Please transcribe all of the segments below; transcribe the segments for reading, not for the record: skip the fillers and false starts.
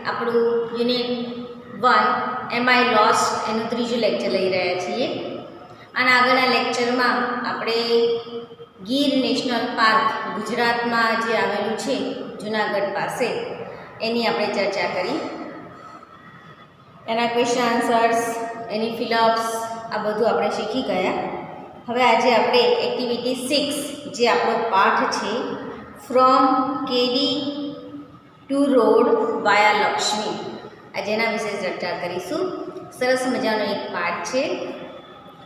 આપણું unit 1 M I lost એનું ત્રીજું લેક્ચર લઈ રહ્યા છીએ. અને આગળના લેક્ચરમાં આપણે ગીર નેશનલ પાર્ક ગુજરાતમાં જે આવેલું છે જૂનાગઢ પાસે એની આપણે ચર્ચા કરી. એના ક્વેશ્ચન આન્સર્સ, એની ફિલઅપ્સ આ બધું આપણે શીખી ગયા. હવે આજે આપણે એક્ટિવિટી 6 જે આપણો પાઠ છે from kedi to road via Lakshmi, આજે એના વિશે ચર્ચા કરીશું. સરસ મજાનો એક પાઠ છે.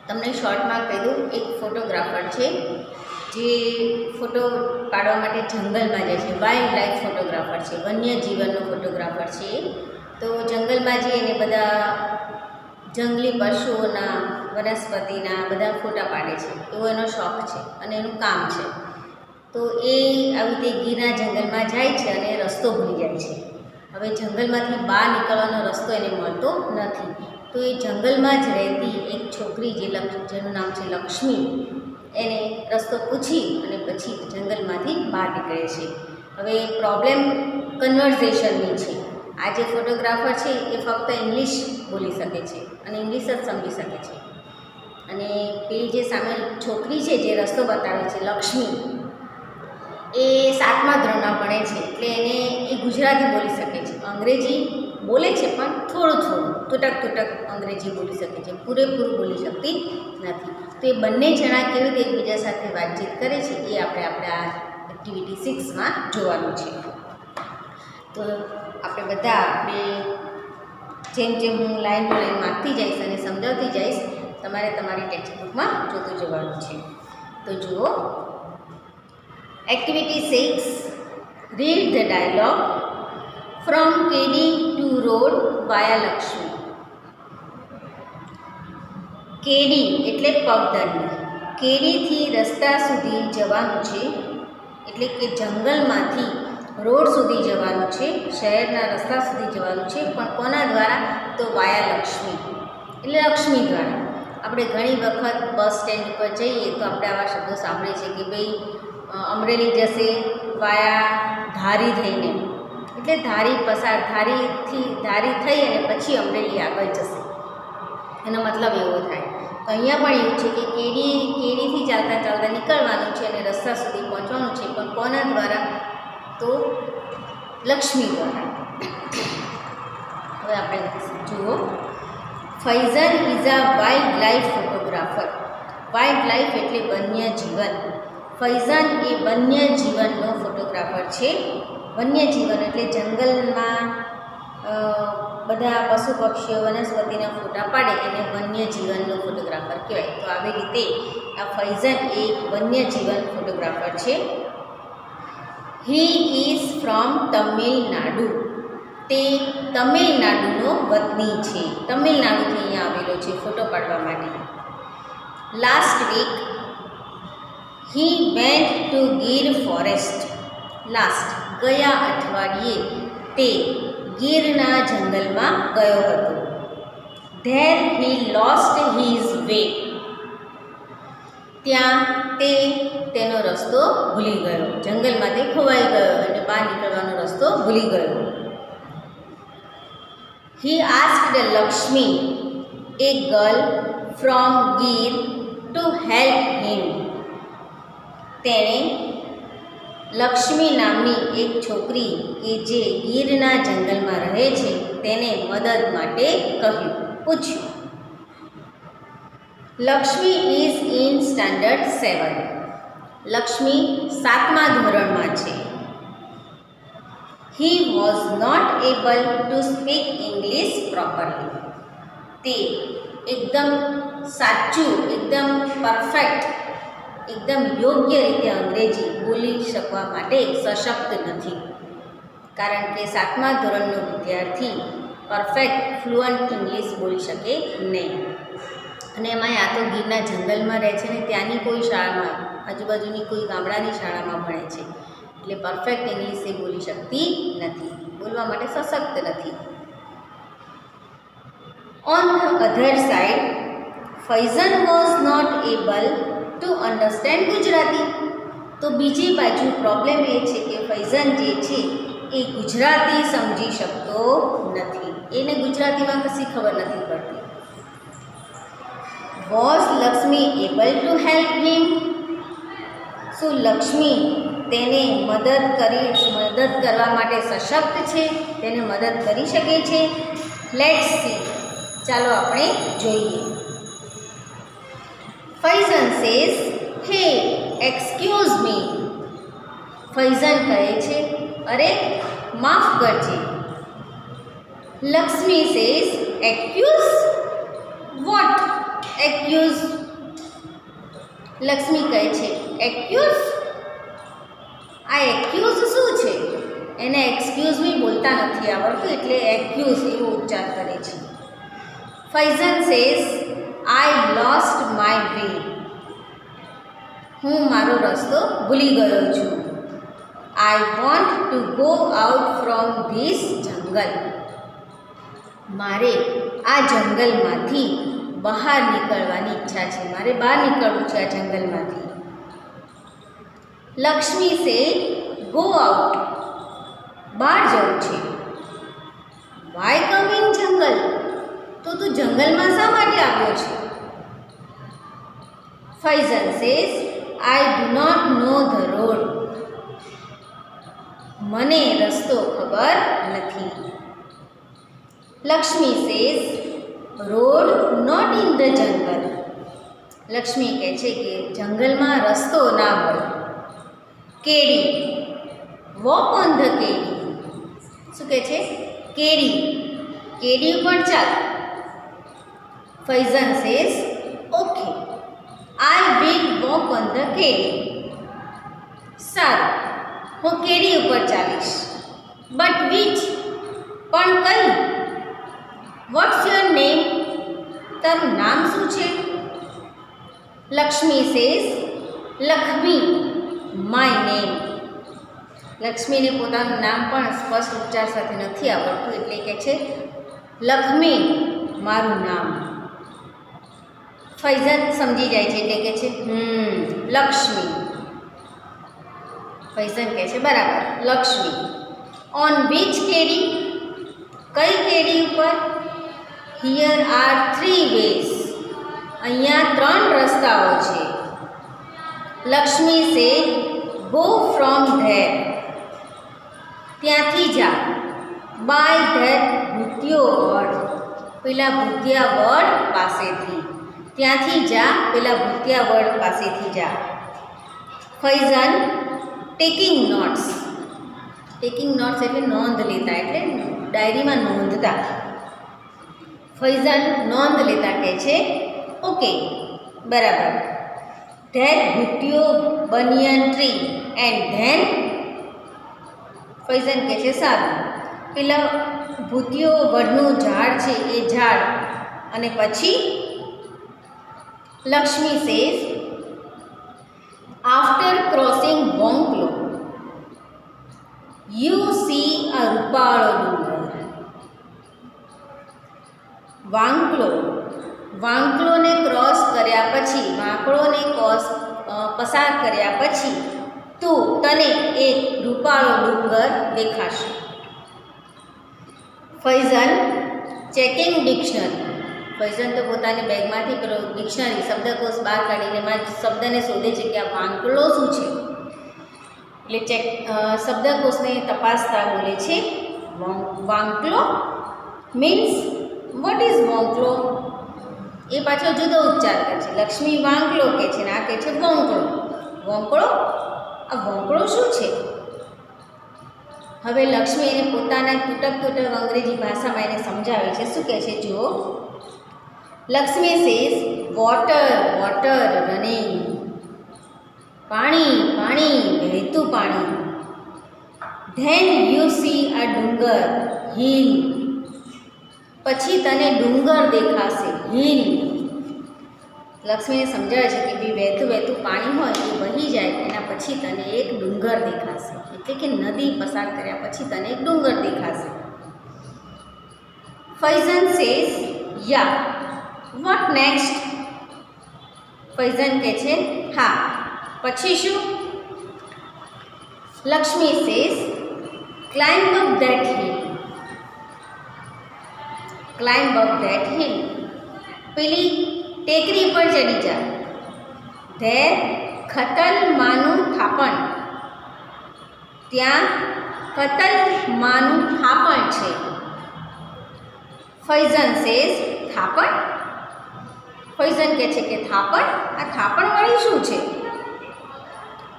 તમને શોર્ટમાં કહી દઉં, એક ફોટોગ્રાફર છે જે ફોટો પાડવા માટે જંગલમાં જાય છે. વાઇલ્ડ લાઈફ ફોટોગ્રાફર છે, વન્ય જીવનનો ફોટોગ્રાફર છે. તો જંગલમાં જઈને બધા જંગલી પશુઓના, વનસ્પતિના બધા ફોટા પાડે છે. એવો એનો શોખ છે અને એનું કામ છે. તો એ આવી રીતે ગીરના જંગલમાં જાય છે અને રસ્તો ભૂલી જાય છે. હવે જંગલમાંથી બહાર નીકળવાનો રસ્તો એને મળતો નથી. તો એ જંગલમાં જ રહેતી એક છોકરી જેનું નામ છે લક્ષ્મી, એને રસ્તો પૂછી અને પછી જંગલમાંથી બહાર નીકળે છે. હવે પ્રોબ્લેમ કન્વર્ઝેશનની છે. આ જે ફોટોગ્રાફર છે એ ફક્ત ઇંગ્લિશ બોલી શકે છે અને ઇંગ્લિશ જ સમજી શકે છે. અને પેલી જે સામે છોકરી છે જે રસ્તો બતાવે છે લક્ષ્મી, એ 7મા ધોરણમાં ભણે છે. એટલે એ ગુજરાતી બોલી શકે છે, અંગ્રેજી બોલે છે પણ થોડું તૂટક અંગ્રેજી બોલી શકે છે, પૂરેપૂરું બોલી શકતી નથી. તો એ બંને જણા કેવી રીતે એકબીજા સાથે વાતચીત કરે છે એ આપણે આ એક્ટિવિટી 6માં જોવાનું છે. તો આપણે બધા જેમ હું લાઈન ટુ લાઈન વાંચતી જઈશ અને સમજાવતી જઈશ, તમારે તમારી ટેક્સ્ટબુકમાં જોતું જવાનું છે. તો જુઓ, activity 6, read the dialogue from kedi to road via Laxmi. કેડી એટલે પગદંડી. કેડીથી રસ્તા સુધી જવાનું છે, એટલે કે જંગલમાંથી રોડ સુધી જવાનું છે, શહેરના રસ્તા સુધી જવાનું છે. પણ કોના દ્વારા? તો વાયા લક્ષ્મી, એટલે લક્ષ્મી દ્વારા. આપણે ઘણી વખત બસ સ્ટેન્ડ પર જઈએ તો આપણે આવા શબ્દો સાંભળીએ છીએ કે ભાઈ અમરેલી જશે વાયા ધારી થઈને, એટલે ધારી થઈ અને પછી અમરેલી આગળ જશે, એનો મતલબ એવો થાય. તો અહીંયા પણ એવું છે કે કેડીથી ચાલતા નીકળવાનું છે અને રસ્તા સુધી પહોંચવાનું છે. પણ કોના દ્વારા? તો લક્ષ્મી દ્વારા. હવે આપણે જુઓ, Faizan is a wild life photographer. Wild life એટલે વન્ય જીવન. ફૈઝન એ વન્ય જીવનનો ફોટોગ્રાફર છે. વન્ય જીવન એટલે જંગલમાં બધા પશુ પક્ષીઓ, વનસ્પતિના ફોટા પાડે એને વન્ય જીવનનો ફોટોગ્રાફર કહેવાય. તો આવી રીતે આ ફૈઝન એ વન્ય જીવન ફોટોગ્રાફર છે. He is from Tamil Nadu. તે તમિલનાડુનો વતની છે. તમિલનાડુથી અહીંયા આવેલો છે ફોટો પાડવા માટે. Last week he went to Gir forest. Last ગયા અઠવાડિયે તે ગીરના જંગલમાં ગયો હતો. There he lost his way. ત્યાં તે તેનો રસ્તો ભૂલી ગયો. જંગલમાં તે ખોવાઈ ગયો અને બહાર નીકળવાનો રસ્તો ભૂલી ગયો. He asked Laxmi, a girl from Gir, to help him. તેણે લક્ષ્મી નામની એક છોકરી કે જે ગીરના જંગલમાં રહે છે તેને મદદ માટે પૂછ્યું. Laxmi is in standard 7. Laxmi 7મા ધોરણમાં છે. He was not able to speak English properly. તે એકદમ સાચું, એકદમ પરફેક્ટ, એકદમ યોગ્ય રીતે અંગ્રેજી બોલી શકવા માટે સશક્ત નથી. કારણ કે 7મા ધોરણનો વિદ્યાર્થી પરફેક્ટ ફ્લુઅન્ટ ઇંગ્લિશ બોલી શકે નહીં. અને એમાં આ તો ગીરના જંગલમાં રહે છે ને ત્યાંની કોઈ શાળામાં, આજુબાજુની કોઈ ગામડાની શાળામાં ભણે છે, એટલે પરફેક્ટ ઇંગ્લિશ એ બોલી શકતી નથી, બોલવા માટે સશક્ત નથી. On the other side Faizan was not able to understand Gujarati. તો બીજી બાજુ પ્રોબ્લેમ એ છે કે ફૈઝન જે છે એ ગુજરાતી સમજી શકતો નથી, એને ગુજરાતીમાં કશી ખબર નથી પડતી. Was Lakshmi able to help હિમ? શું લક્ષ્મી તેને મદદ કરવા માટે સશક્ત છે, તેને મદદ કરી શકે છે? લેટ્સ સી, ચાલો આપણે જોઈએ. ફૈઝન સેઝ, હે એક્સક્યુઝ મી. ફૈઝન કહે છે, અરે માફ કરજે. Lakshmi says, accuse? What accuse? Lakshmi કહે છે, એક્યુઝ? આ એક્યુઝ શું છે? એને એક્સક્યુઝ મી બોલતા નથી આવડતું એટલે એક્યુઝ એવો ઉચ્ચાર કરે છે. Faizan says, I lost my way. હું મારો રસ્તો ભૂલી ગયો છું. I want to go out from this જંગલ. મારે આ જંગલમાંથી બહાર નીકળવાની ઈચ્છા છે, મારે બહાર નીકળવું છે આ જંગલમાંથી. લક્ષ્મી સે, ગો આઉટ. બહાર જવું છે. વાય કમ ઇન જંગલ? તો તું જંગલમાં શા માટે આવ્યો છે? Faizan says, I do not know the road. મને રસ્તો ખબર નથી. Laxmi says, road not in the jungle. Laxmi કહે છે કે જંગલમાં રસ્તો ના મળે. Kedi, walk on the kedi. શું કહે છે? કેડી, કેડી ઉપર ચાલ. Faizan says, okay, I will walk on the kedi. સારું, હું કેડી ઉપર ચાલીશ. But which? પણ કઈ? What's your name? તારું નામ શું છે? Lakshmi says, Lakshmi, my name. લક્ષ્મીને પોતાનું નામ પણ સ્પષ્ટ ઉચ્ચાર સાથે નથી આવડતું એટલે કહે છે લક્ષ્મી, મારું નામ. ફૈઝન સમજી જાય છે એટલે કહે છે લક્ષ્મી. ફૈઝન કહે છે બરાબર, લક્ષ્મી. On which કેડી? કઈ કેડી ઉપર? Here are 3 ways. અહીંયા 3 રસ્તાઓ છે. લક્ષ્મી સે, ગો ફ્રોમ ધેર. ત્યાંથી જા. બાય ધેટ ભૂતિયો વડ. પેલા ભૂતિયા વડ પાસેથી. ત્યાંથી જા, પેલા ભૂતિયા વડ પાસેથી જા. Faizan, taking notes. Taking notes એટલે નોંધ લેતા, એટલે ડાયરીમાં નોંધતા. ફૈઝન નોંધ લેતા કહે છે ઓકે, બરાબર. That bhutiyo banyan tree and then? Faizan કહે છે સારું, પેલા ભૂતિયો વડનું ઝાડ છે એ ઝાડ, અને પછી? Laxmi says, after crossing Vonkalo you see a rupalo dungar. વાંકલોને ક્રોસ કર્યા પછી, વાંકડોને પસાર કર્યા પછી તને એક રૂપાળો ડુંગર દેખાશે. Faizan, checking dictionary. ફૈઝન તો પોતાની બેગમાંથી પેલો ડિક્શનરી શબ્દકોશ બહાર કાઢીને એમાં શબ્દને શોધે છે કે આ વાંકલો શું છે. એટલે શબ્દકોશને તપાસતા બોલે છે વાંકલો મીન્સ વોટ ઇઝ વોંકલો? એ પાછો જુદો ઉચ્ચાર કરે છે. લક્ષ્મી વાંકલો કહે છે ને આ કહે છે વોંકળો. વોંકળો? આ વોંકળો શું છે? હવે લક્ષ્મી એને પોતાના તૂટક અંગ્રેજી ભાષામાં એને સમજાવે છે. શું કહે છે જુઓ. Lakshmi says, water, water running. પાણી, પાણી, વહેતું પાણી. ધેન યુ સી અ ડુંગર, હિલ. પછી તને ડુંગર દેખાશે, હિલ. લક્ષ્મીને સમજાવે છે કે બી વહેતું પાણી હોય એ વહી જાય, એના પછી તને એક ડુંગર દેખાશે, એટલે કે નદી પસાર કર્યા પછી તને એક ડુંગર દેખાશે. Faizan says, yeah. What next? Faizan કહે છે હા, પછી શું? Laxmi says, climb up that hill. Climb up that hill. પેલી ટેકરી પર ચડી જા. ધેર ખતલમાનું થાપણ. ત્યાં ખતલમાનું થાપણ છે. ફૈઝન સેઝ થાપણ. ફૈઝન કહે છે કે થાપણ, આ થાપણ વાળી શું છે?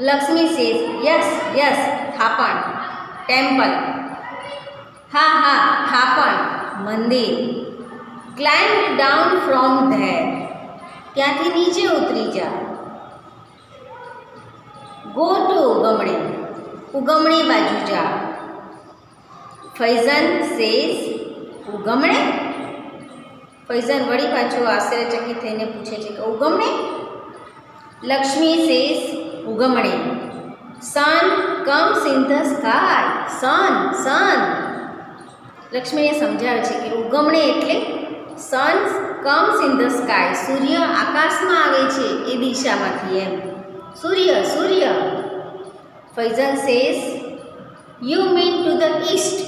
લક્ષ્મી સેઝ યસ યસ થાપણ, ટેમ્પલ. હા હા થાપણ, મંદિર. Climb down from there. ત્યાંથી નીચે ઉતરી જા. Go to ઉગમણી. ઉગમણી બાજુ જા. ફૈઝન સેઝ ઉગમણે. ફૈઝન વળી પાછો આશ્ચર્યચકિત થઈને પૂછે છે કે ઉગમણે? Laxmi says ugamne. Sun comes in the sky. Sun sun. લક્ષ્મીને સમજાવે છે કે ઉગમણે એટલે sun comes in the sky. સૂર્ય આકાશમાં આવે છે એ દિશામાંથી એમ. સૂર્ય સૂર્ય. Faizan says you mean to the east.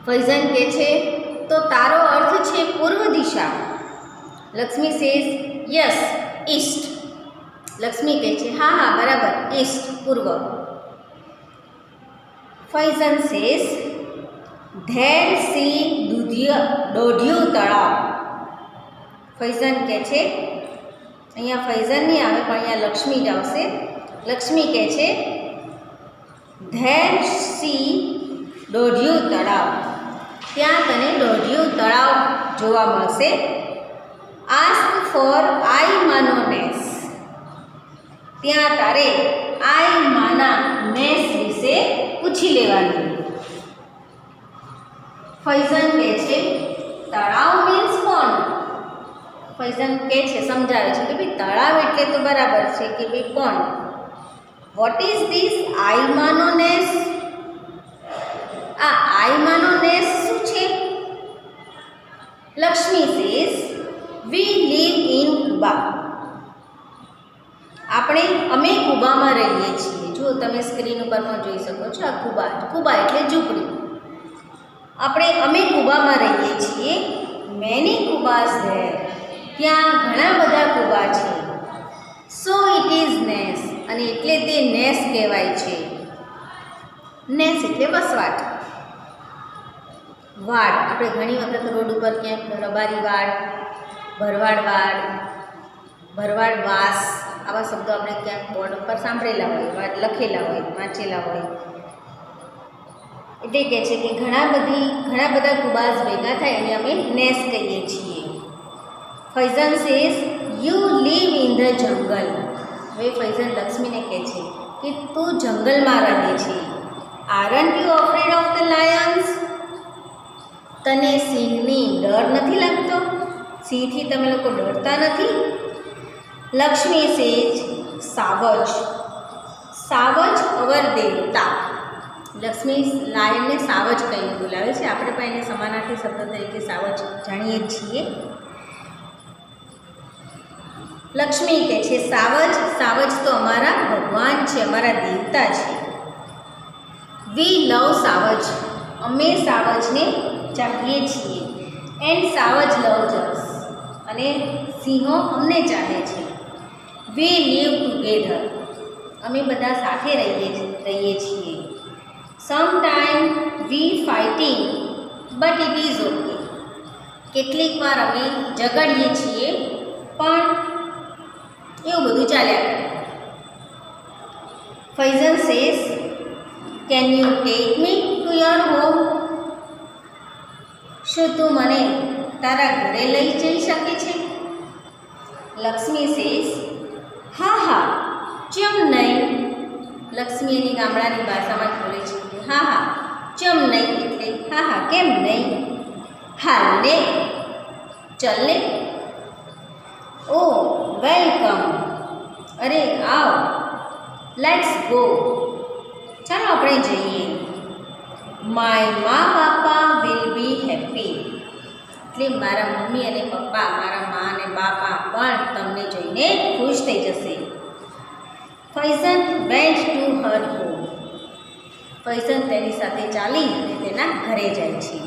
Faizan કહે છે તો તારો અર્થ છે પૂર્વ દિશા. Laxmi says yes east. Laxmi કહે છે હા હા બરાબર ઈસ્ટ પૂર્વ. Faizan says there see dodhiyu talav. Faizan કહે છે, અહીંયા ફૈઝન નહીં આવે પણ અહીંયા લક્ષ્મી જ આવશે. લક્ષ્મી કહે છે ધેર સી દોઢિયું તળાવ. ત્યાં તને દોઢિયું તળાવ જોવા મળશે. આસ્ક ફોર આઈ માનો નેસ. ત્યાં તારે આઈ માના નેસ વિશે પૂછી લેવાનું. ફૈઝન કહે છે તળાવ મીન્સ કોણ? ફૈઝન કહે છે, સમજાવે છે કે ભાઈ તળાવ એટલે તો બરાબર છે કે ભાઈ કોણ. વોટ ઇઝ ધીસ આઈ માનો નેસ? આ આઈ માનો નેસ શું છે? Lakshmi says we live in kuba. અમે કુબામાં રહીએ છીએ. જો તમે સ્ક્રીન ઉપર પણ જોઈ શકો છો આ કુબા. કુબા એટલે ઝૂંપડી. અમે કુબામાં રહીએ છીએ. Many kubas there. ત્યાં ઘણા બધા કુબા છે. So it is ness. અને એટલે તે નેસ કહેવાય છે. નેસ એટલે વસવાટ. વાડ, આપણે ઘણી વખત રોડ ઉપર ક્યાંક રબારી વાડ, ભરવાડ વાડ, ભરવાડ વાસ આવા શબ્દો આપણે ક્યાંક બોર્ડ ઉપર સાંભળેલા હોય, લખેલા હોય, વાંચેલા હોય. એટલે કહે છે કે ઘણા બધા કુબાસ ભેગા થાય અને અમે નેસ કહીએ છીએ. Faizan says you live in the jungle. હવે ફૈઝન લક્ષ્મીને કહે છે કે તું જંગલમાં રહે છે. Aren't you afraid of the Lions. તને સિંહની ડર નથી લાગતો? સિંહથી તમે લોકો ડરતા નથી? લક્ષ્મી સેજ સાવજ. સાવજ અવર દેવતા. લક્ષ્મી લાયનને સાવજ કહીને બોલાવે છે. આપણે પણ એને સમાનાર્થી શબ્દ તરીકે સાવજ જાણીએ છીએ. લક્ષ્મી કહે છે સાવજ તો અમારા ભગવાન છે, અમારા દેવતા છે. વી લવ સાવજ. અમે સાવજને ચાહીએ છીએ. એન્ડ સાવજ લવ્સ અસ. અને સિંહો અમને ચાહે છે. We live together. અમે બધા સાથે રહીએ છીએ. Sometime we fighting but it is okay. કેટલીક વાર અમે ઝઘડીએ છીએ પણ એવું બધું ચાલ્યા કરે. Faizan says can you take me to your home. શું તું મને તારા ઘરે લઈ જઈ શકે છે? લક્ષ્મી સેઝ હા હા ચમ નહીં. લક્ષ્મી એની ગામડાની ભાષામાં જ બોલે છે હા હા ચમ નહીં એટલે હા હા કેમ નહીં. હાલ ને ચલ ને. ઓ વેલકમ. અરે આવ. Let's go. ચાલો આપણે જઈએ. માય મા બાપા વિલ બી હેપી. એટલે મારા મમ્મી અને પપ્પા, મારા મા અને બાપા પણ તમને જોઈને ખુશ થઈ જશે. Faizan went to her home. Faizan તેની સાથે ચાલી અને તેના ઘરે જાય છે.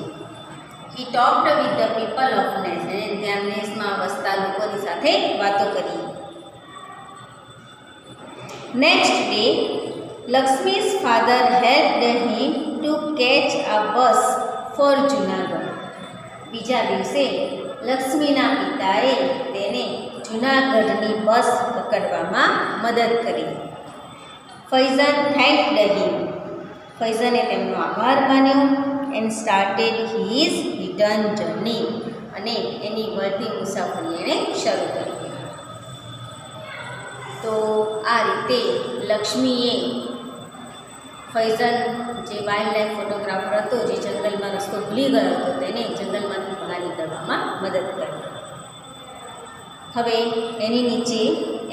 He talked with the people of ness, અને ત્યાં નેસમાં વસતા લોકોની સાથે વાતો કરી. નેક્સ્ટ ડે લક્ષ્મી's father helped him to catch a bus for Junagadh. બીજા દિવસે લક્ષ્મીના પિતાએ તેને જુનાગઢની બસ પકડવામાં મદદ કરી. ફૈઝન થેન્ક્ડ હિમ, ફૈઝને તેમનો આભાર માન્યો. And started his return journey, અને એની વળતી મુસાફરી એણે શરૂ કરી. તો આ રીતે લક્ષ્મીએ ફૈઝન જે વાઇલ્ડ લાઈફ ફોટોગ્રાફર હતો, જે જંગલમાં રસ્તો ભૂલી ગયો હતો, તેને જંગલમાંથી બહાર નીકળવામાં મદદ કરી. હવે એની નીચે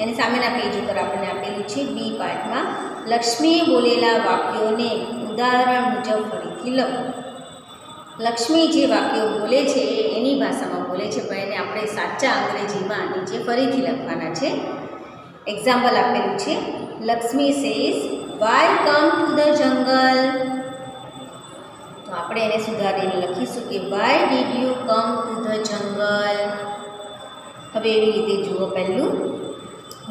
એની સામેના પેજ ઉપર આપણને આપેલું છે બી પાર્ટમાં લક્ષ્મીએ બોલેલા વાક્યોને ઉદાહરણ મુજબ ફરીથી લખો. લક્ષ્મી જે વાક્યો બોલે છે એ એની ભાષામાં બોલે છે, પણ એને આપણે સાચા અંગ્રેજીમાં નીચે ફરીથી લખવાના છે. એક્ઝામ્પલ આપેલું છે, Lakshmi says why come to the jungle. તો આપણે એને સુધારીને લખીશું કે why did you come to the jungle. હવે એવી રીતે જુઓ, પહેલું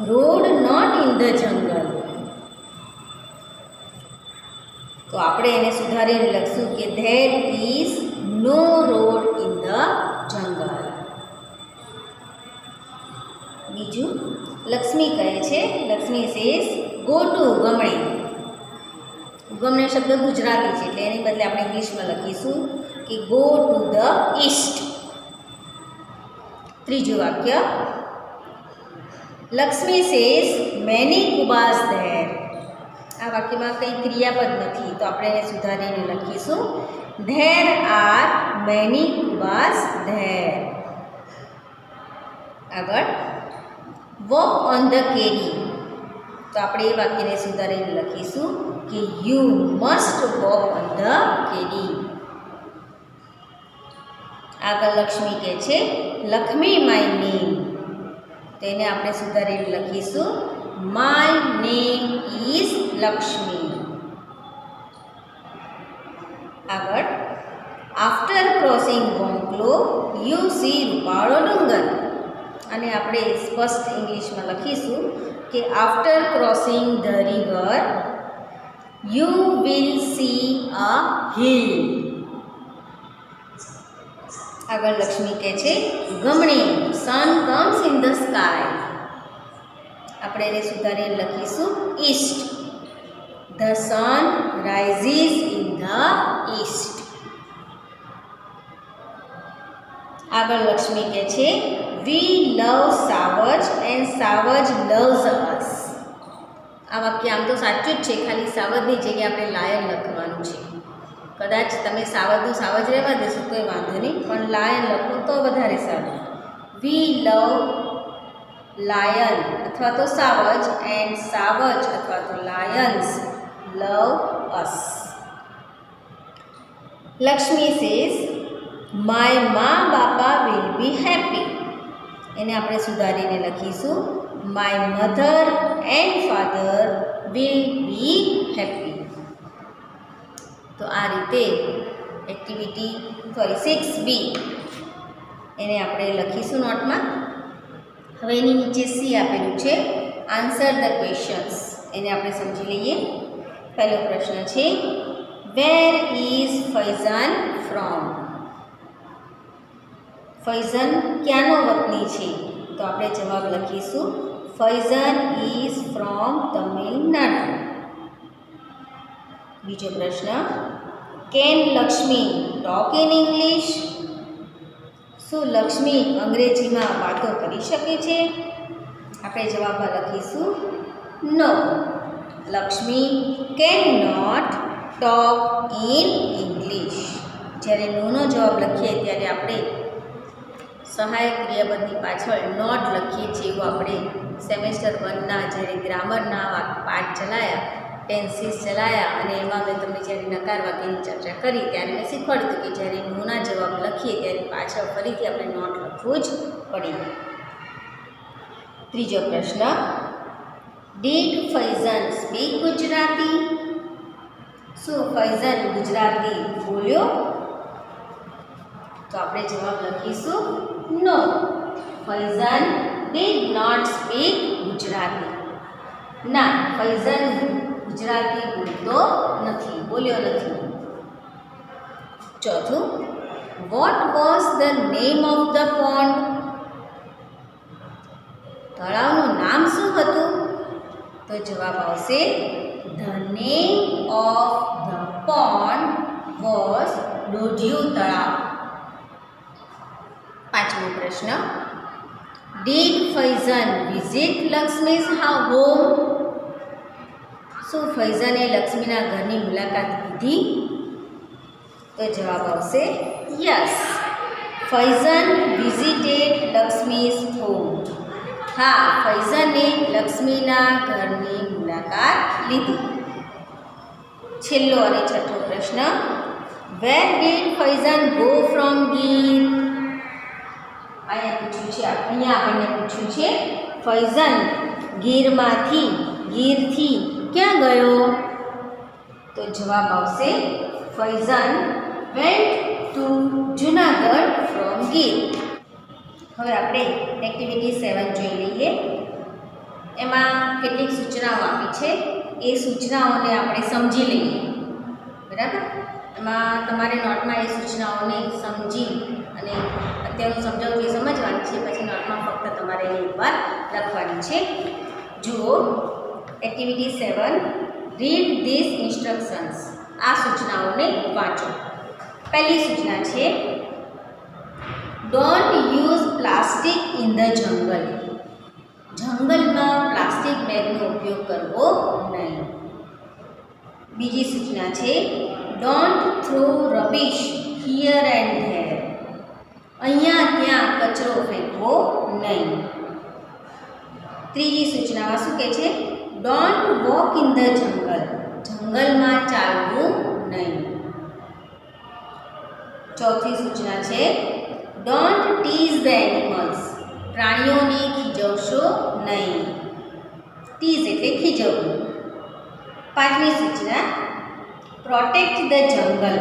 road not in the jungle. તો આપણે એને સુધારીને લખશું કે there is no road in the jungle. બીજું, લક્ષ્મી કહે છે, લક્ષ્મી સેઝ ગો ટુ ઉગમણે. ઉગમણે શબ્દ ગુજરાતી છે એટલે એની બદલે આપણે ઇંગ્લિશમાં લખીશું કે ગો ટુ ધ ઈસ્ટ. ત્રીજું વાક્ય, Lakshmi says many kubas there. આ વાક્યમાં કંઈ ક્રિયાપદ નથી, તો આપણે એને સુધારીને લખીશું there are many kubas there. આગળ, વોક ઓન ધ કેડી. તો આપણે એ વાક્યને સુધારીને લખીશું કે you must walk on the kedi. આગળ લક્ષ્મી કહે છે લક્ષ્મી માય નેમ. તેને આપણે સુધારીને લખીશું માય નેમ ઇઝ લક્ષ્મી. આગળ, after crossing Vonkalo you C રૂપાળો ડુંગર. અને આપણે સ્પષ્ટ ઇંગ્લિશમાં લખીશું કે after crossing the river you will C a hill. આગળ લક્ષ્મી કહે છે ગમણી સન કમ્સ ઇન ધ સ્કાય. આપણે એને સુધારીને લખીશું East. The sun rises in the East. આગળ લક્ષ્મી કહે છે વી લવ સાવજ એન્ડ સાવજ લવ્સ અસ. આ વાક્ય આમ તો સાચું જ છે, ખાલી સાવજની જગ્યાએ આપણે લાયન લખવાનું છે. કદાચ તમે સાવજનું સાવજ રહેવા દેશો કોઈ વાંધો નહીં, પણ લાયન લખો તો વધારે સારું. વી લવ લાયન અથવા તો સાવજ એન્ડ સાવજ અથવા તો Lions love us. Lakshmi says my મા બાપા વિલ બી હેપી. એને આપણે સુધારીને લખીશું my mother and father will be happy. તો આ રીતે એક્ટિવિટી 6B એને આપણે લખીશું નોટમાં. હવે એની નીચે સી આપેલું છે આન્સર ધ ક્વેશ્ચન્સ. એને આપણે સમજી લઈએ. પહેલો પ્રશ્ન છે where is Faizan from. Faizan ક્યાંનો વતની છે? તો આપણે જવાબ લખીશું ફૈઝન ઇઝ ફ્રોમ તમિલનાડુ. બીજો પ્રશ્ન can Lakshmi talk in English. શું લક્ષ્મી અંગ્રેજીમાં વાતો કરી શકે છે? આપણે જવાબમાં લખીશું no, Laxmi can not talk in English. જ્યારે નોનો જવાબ લખીએ ત્યારે આપણે સહાયક ક્રિયાપદની પાછળ નોટ લખીએ છીએ. એવું આપણે સેમેસ્ટર 1ના જ્યારે ગ્રામરના પાઠ ચલાયા, ટેન્સીસ ચલાયા, અને એમાં મેં તમને જ્યારે નકાર વાક્યની ચર્ચા કરી ત્યારે મેં શીખવાડ્યું હતું કે જ્યારે નોના જવાબ લખીએ ત્યારે પાછળ ફરીથી આપણે નોટ લખવું જ પડે. ત્રીજો પ્રશ્ન ડીડ ફૈઝન સ્પીક ગુજરાતી. શું ફૈઝન ગુજરાતી બોલ્યો? તો આપણે જવાબ લખીશું no, Faizan did not speak Gujarati. ના, ફૈઝન ગુજરાતી બોલ્યો નથી. ચોથું, what was the name of the pond? તળાવનું નામ શું હતું? તો જવાબ આવશે the name of the pond was dodhiyu talav. પાંચમો પ્રશ્ન, did Faizan visit Laxmi's home? શું ફૈઝને લક્ષ્મીના ઘરની મુલાકાત લીધી? તો જવાબ આવશે yes, Faizan visited Laxmi's home. હા, ફૈઝને લક્ષ્મીના ઘરની મુલાકાત લીધી. છેલ્લો અને છઠ્ઠો પ્રશ્ન, where did Faizan go from Gir? અહીંયા આપણને પૂછ્યું છે ફૈઝન ગીરથી ક્યાં ગયો? તો જવાબ આવશે Faizan went two Junagadh from Gir. હવે આપણે એક્ટિવિટી 7 જોઈ લઈએ. એમાં કેટલીક સૂચનાઓ આપી છે, એ સૂચનાઓને આપણે સમજી લઈએ. બરાબર? એમાં તમારે નોટમાં એ સૂચનાઓને સમજી અને અત્યારનું સમજાવું એ સમજવાની છે, પછી નોટમાં ફક્ત તમારે એની ઉપર લખવાની છે. જુઓ, એક્ટિવિટી 7, રીડ ધીસ ઇન્સ્ટ્રક્શન્સ. આ સૂચનાઓને વાંચો. પહેલી સૂચના છે, don't use plastic in the જંગલ. જંગલમાં પ્લાસ્ટિક બેગનો ઉપયોગ કરવો નહીં. બીજી સૂચના છે, don't throw રબિશ here and there. અહીંયા ત્યાં કચરો ફેંકવો નહીં. ત્રીજી સૂચનામાં શું કહે છે? ડોન્ટ વોક ઇન ધ જંગલ. જંગલમાં ચાલવું નહીં. ચોથી સૂચના છે, ડોન્ટ ટીઝ ધ એનિમલ્સ. પ્રાણીઓને ખીજવશો નહીં. ટીઝ એટલે ખીજવવું. પાંચમી સૂચના, પ્રોટેક્ટ ધ જંગલ.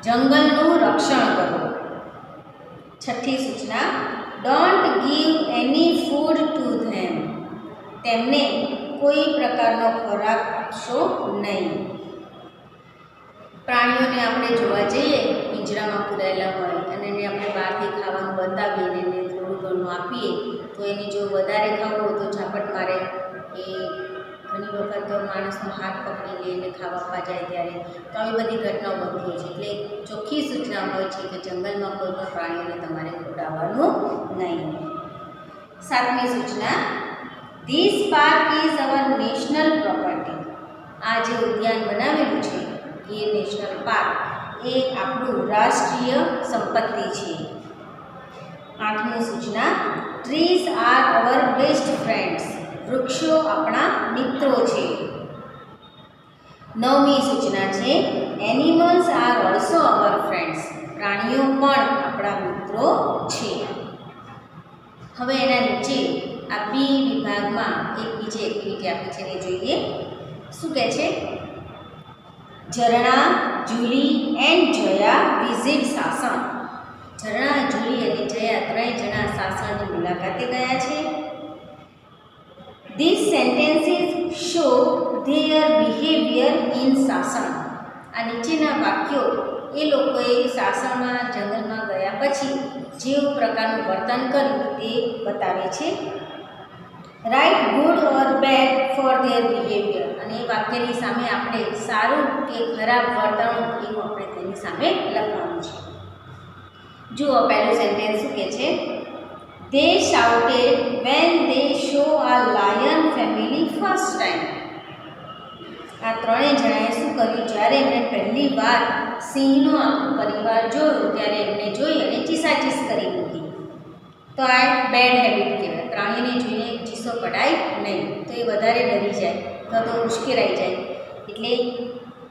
જંગલનું રક્ષણ કરો. છઠ્ઠી સૂચના, don't give any food to them. તેમને કોઈ પ્રકારનો ખોરાક આપશો નહીં. પ્રાણીઓને આપણે જોવા જઈએ, પિંજરામાં પૂરાયેલા હોય અને એને આપણે બહારથી ખાવાનું બતાવીએ ને એને થોડું ઘણું આપીએ, તો એને જો વધારે ખાવું હોય તો ઝાપટ મારે. એ ઘણી વખત તો માણસનો હાથ પકડી લે અને ખાવા આપવા જાય ત્યારે. તો આવી બધી ઘટનાઓ બનતી હોય છે. એટલે ચોખ્ખી સૂચના હોય છે કે જંગલમાં કોઈ પણ પ્રાણીઓને તમારે ખવડાવવાનું નહીં. સાતમી સૂચના, this park is our national property. આ જે ઉદ્યાન બનાવેલું છે ગીર નેશનલ પાર્ક, એ આપણું રાષ્ટ્રીય સંપત્તિ છે. આઠમી સૂચના, trees are our best friends. વૃક્ષો આપણા મિત્રો છે. નવમી સૂચના છે, animals are also hour friends. પ્રાણીઓ પણ આપણા મિત્રો છે. હવે એના નીચે આ બી વિભાગમાં એક બીજી એક્ટિવિટી આપી છે, એ જોઈએ. શું કહે છે? Jharna, Julie and Jaya visit Sasan. Jharna, Julie અને જયા ત્રણેય જણા સાસણની મુલાકાતે ગયા છે. These sentences show their behavior in Sasan. આ નીચેના વાક્યો એ લોકોએ સાસણમાં જંગલમાં ગયા પછી જેવું પ્રકારનું વર્તન કર્યું તે બતાવે છે. Right good or bad for their behaviour. અને એ વાક્યની સામે આપણે સારું કે ખરાબ વર્તણૂક એવું આપણે તેની સામે લખવાનું છે. જુઓ, પહેલું સેન્ટેન્સ શું કહે છે? They shouted when they saw a lion family first time. આ ત્રણેય જણાએ શું કર્યું? જ્યારે એમણે પહેલી વાર સિંહનો આખો પરિવાર જોયો ત્યારે એમણે જોઈ અને ચીસાચીસ કરી મૂકી. તો આ બેડ હેબિટ કહેવાય. પ્રાણીને જોઈને ચીસો પડાય નહીં, તો એ વધારે ડરી જાય અથવા તો ઉશ્કેરાઈ જાય. એટલે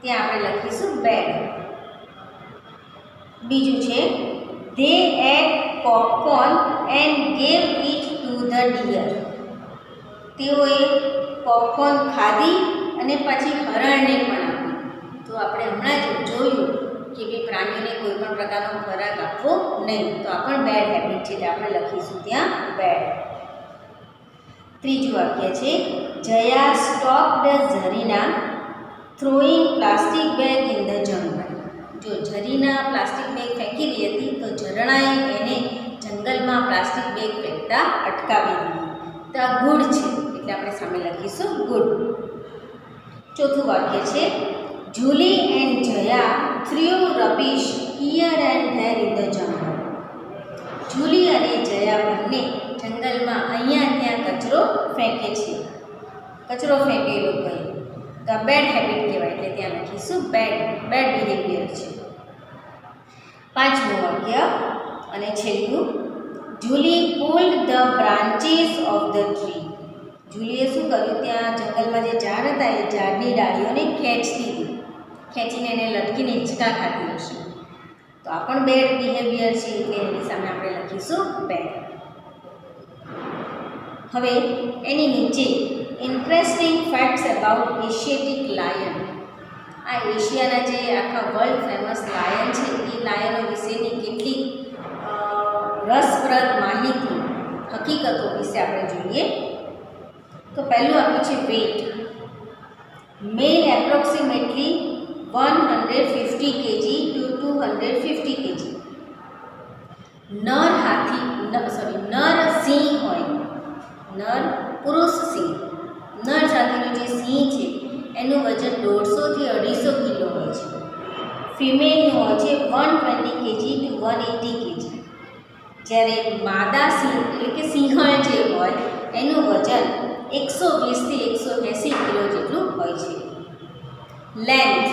ત્યાં આપણે લખીશું બેડ. બીજું છે, they ate popcorn and gave it to the deer. તેઓએ પોપકોર્ન ખાધી અને પછી હરણને પણ આપી. તો આપણે હમણાં જ જોયું કે ભાઈ પ્રાણીઓને કોઈ પણ પ્રકારનો ખોરાક આપવો નહીં, તો આ પણ બેડ હેબિટ છે, એટલે આપણે લખીશું ત્યાં બેડ. ત્રીજું વાક્ય છે, Jaya stopped Zarina throwing plastic bag in the jungle. જો ઝરીના પ્લાસ્ટિક બેગ ફેંકી રહી હતી તો ઝરણાએ એને જંગલમાં પ્લાસ્ટિક બેગ ફેંકતા અટકાવી દીધી. તો આ ગુડ છે, એટલે આપણે સામે લખીશું ગુડ. ચોથું વાક્ય છે, Julie and Jaya threw rubbish here and there in the jungle. Julie અને જયા બંને જંગલમાં અહીંયા ત્યાં કચરો ફેંકે છે. કચરો ફેંકે એ લોકોએ, તો આ બેડ હેબિટ કહેવાય, એટલે ત્યાં લખીશું બેડ બિહેવિયર છે. પાંચમું વાક્ય અને છેલ્લું, Julie pulled the branches of the tree. જુલીએ શું કર્યું, ત્યાં જંગલમાં જે ઝાડ હતા એ ઝાડની ડાળીઓને ખેંચીને એને લટકીને હિંચકા ખાતી હશે. તો આ પણ બેડ બિહેવિયર છે, એટલે એની સામે આપણે લખીશું બેડ. હવે એની નીચે interesting facts about Asiatic lion. આ એશિયાના જે આખા વર્લ્ડ ફેમસ લાયન છે એ લાયનો વિશેની કેટલીક રસપ્રદ માહિતી, હકીકતો વિશે આપણે જોઈએ. તો પહેલું આપ્યું છે weight. Male approximately 150 kg to 250 kg. નર સિંહ હોય, નર પુરુષ સિંહ, નર જાતિનું જે સિંહ છે એનું વજન 150 થી 250 કિલો હોય છે. ફિમેલનું હોય છે 120 kg to 180 kg. જ્યારે માદા સિંહ એટલે કે સિંહણ જે હોય એનું વજન 120 થી 180 કિલો જેટલું હોય છે. લેન્થ,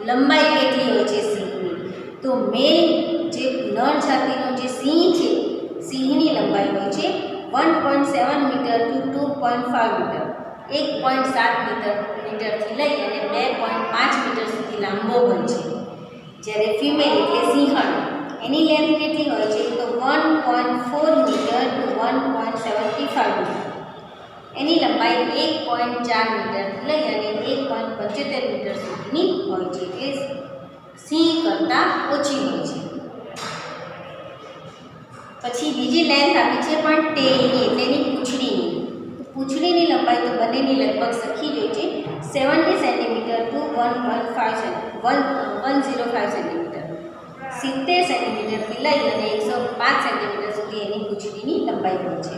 લંબાઈ કેટલી હોય છે સિંહની, તો મેલ જે નર જાતિનો જે સિંહ છે સિંહની લંબાઈ હોય છે 1.7 મીટર ટુ 2.5 મીટર. 1.7 મીટરથી લઈ અને 2.5 મીટર સુધી લાંબો હોય છે. જ્યારે ફિમેલ એટલે સિંહણ એની લેન્થ કેટલી હોય છે, તો 1.4 મીટર ટુ 1.75 મીટર. એની લંબાઈ 1.4 મીટરથી લઈ અને 1.75 મીટર સુધીની હોય છે, એ સિંહ કરતાં ઓછી હોય છે. પછી બીજી લેન્થ આપી છે પણ ટેલની, એટલે એની પૂંછડીની. પૂંછડીની લંબાઈ તો બંનેની લગભગ સરખી જ હોય છે, 70 સેન્ટીમીટર ટુ 105 સેન્ટીમીટર. 70 સેન્ટીમીટરથી લઈ અને 105 સેન્ટીમીટર સુધી એની પૂંછડીની લંબાઈ હોય છે.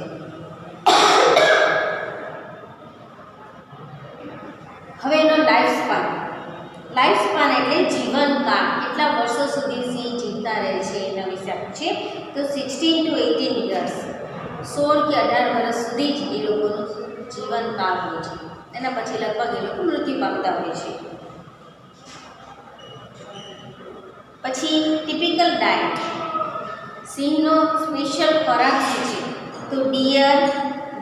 હવે એનો લાઈફ સ્પાન એટલે જીવનકાળ, કેટલા વર્ષો સુધી સિંહ જીવતા રહે છે એના વિશે આપ્યું છે. તો 16 to 18 years, 16 કે 18 વર્ષ સુધી જ એ લોકોનું જીવનકાળ હોય છે. એના પછી લગભગ એ લોકો મૃત્યુ પામતા હોય છે. પછી ટિપિકલ ડાયટ, સિંહનો સ્પેશિયલ ખોરાક શું છે, તો ડિયર,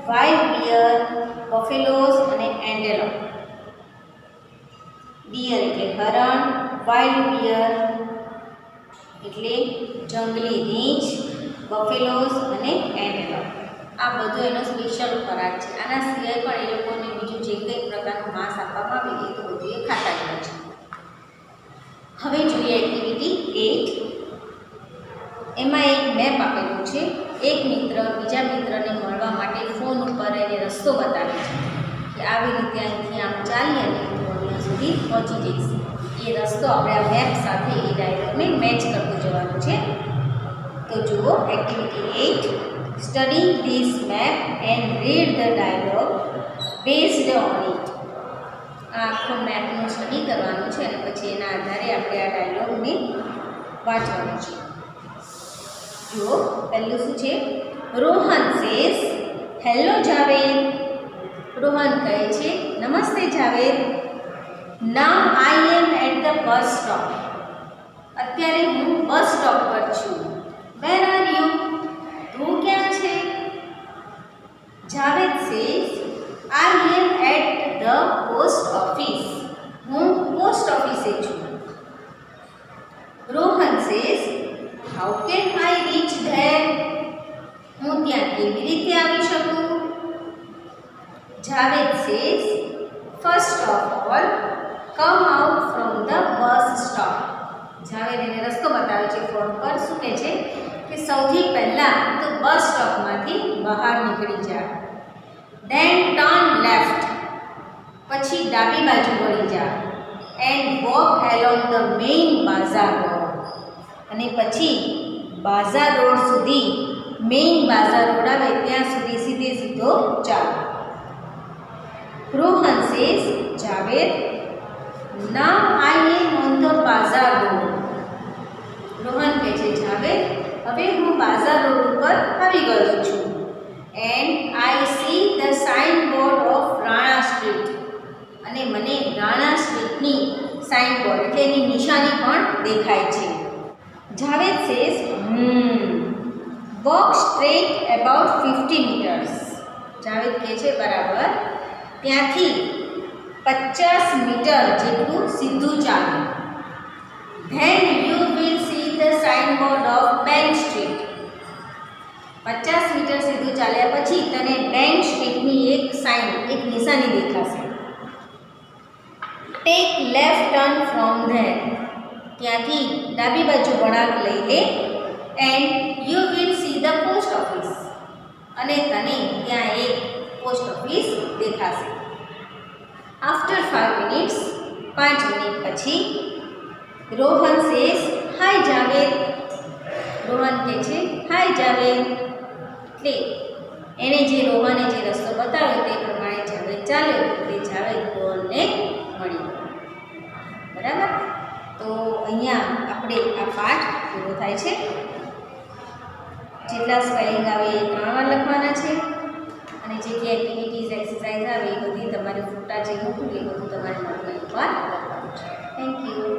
વાઇલ્ડ બિયર, બફેલોઝ અને એન્ટેલોપ. ડિયર એટલે હરણ, વાઇલ્ડ બિયર એટલે જંગલી રીંછ, બફેલોઝ અને એન્ટેલોપ. આ બધો એનો સ્પેશિયલ ખોરાક છે. આના સિવાય પણ એ લોકોને બીજું જે કંઈ પ્રકારનું માંસ આપવામાં આવે એ તો બધું એ ખાતા જ હોય છે. હવે જોઈએ એક્ટિવિટી 8. એમાં એક મેપ આપેલું છે. એક મિત્ર બીજા મિત્રને મળવા માટે ફોન ઉપર એને રસ્તો બતાવે છે કે આવી રીતે અહીંથી આમ ચાલી અને અહીંયા સુધી પહોંચી જઈશ. એ રસ્તો આપણે આ મેપ સાથે એ ડાયલોગને મેચ કરતું જવાનું છે. તો જુઓ activity 8. Study this map and read the dialog based on it. આ આખો મેપનું સ્ટડી કરવાનું છે અને પછી એના આધારે આપણે આ ડાયલોગને વાંચવાનું છે. જુઓ પહેલું શું છે, રોહન સેઝ હેલો જાવેદ. રોહન કહે છે નમસ્તે Javed. Now I am at the bus stop. અત્યારે હું બસ સ્ટોપ પર છું. Where are you? તું ક્યાં છે? Javed says I am at the post office. હું પોસ્ટ ઓફિસે છું. Rohan says how can I reach there? હું ત્યાં કેવી રીતે આવી શકું? Javed says first of all come out from the bus stop. Javed એને રસ્તો બતાવે છે ફોન પર. શું કહે છે કે સૌથી પહેલાં તો બસ સ્ટોપમાંથી બહાર નીકળી જા. ધેન ટર્ન લેફ્ટ, પછી ડાબી બાજુ વળી જા. And walk along the main bazaar road, અને પછી બાઝાર રોડ સુધી, મેઇન બાઝાર રોડ આવે ત્યાં સુધી સીધો ચાલ. Rohan says Javed, now I am on the bazaar road. Rohan કહે છે જાવેદ, હવે હું બાઝાર રોડ ઉપર આવી ગયો છું. And I see the sign board of Rana street, અને મને રાણા સ્ટ્રીટની સાઇન બોર્ડ એટલે એની નિશાની પણ દેખાય છે. Javed says walk straight about 50 metres. Javed કહે છે બરાબર, ત્યાંથી 50 મીટર જેટલું સીધું ચાલો. Then you will see the sign board of bank street. 50 metre સીધું ચાલ્યા પછી તને બેંક સ્ટ્રીટની એક સાઇન, એક નિશાની દેખાશે. Take left turn from there, ત્યાંથી ડાબી બાજુ વળાંક લઈ લે. And you will see the post office, અને તને ત્યાં એક પોસ્ટ ઓફિસ દેખાશે. આફ્ટર 5 મિનિટ્સ, 5 મિનિટ પછી, રોહન સેઝ હાય જાવેદ. રોહન કહે છે હાય જાવેદ. એટલે એણે જે રોહને જે રસ્તો બતાવ્યો તે પ્રમાણે જાવેદ ચાલ્યો, એટલે જાવેદ રોહનને મળી. બરાબર, તો અહીંયા આપણે આ પાઠ પૂરો થાય છે. જેટલા સ્પેલિંગ આવે એ 3 વાર લખવાના છે, અને જેટલી એક્ટિવિટીઝ એક્સરસાઇઝ આવે એ બધી તમારે ફોટા જે મોકલું એ બધું તમારે નોટમાં એકવાર લખવાનું છે. Thank you.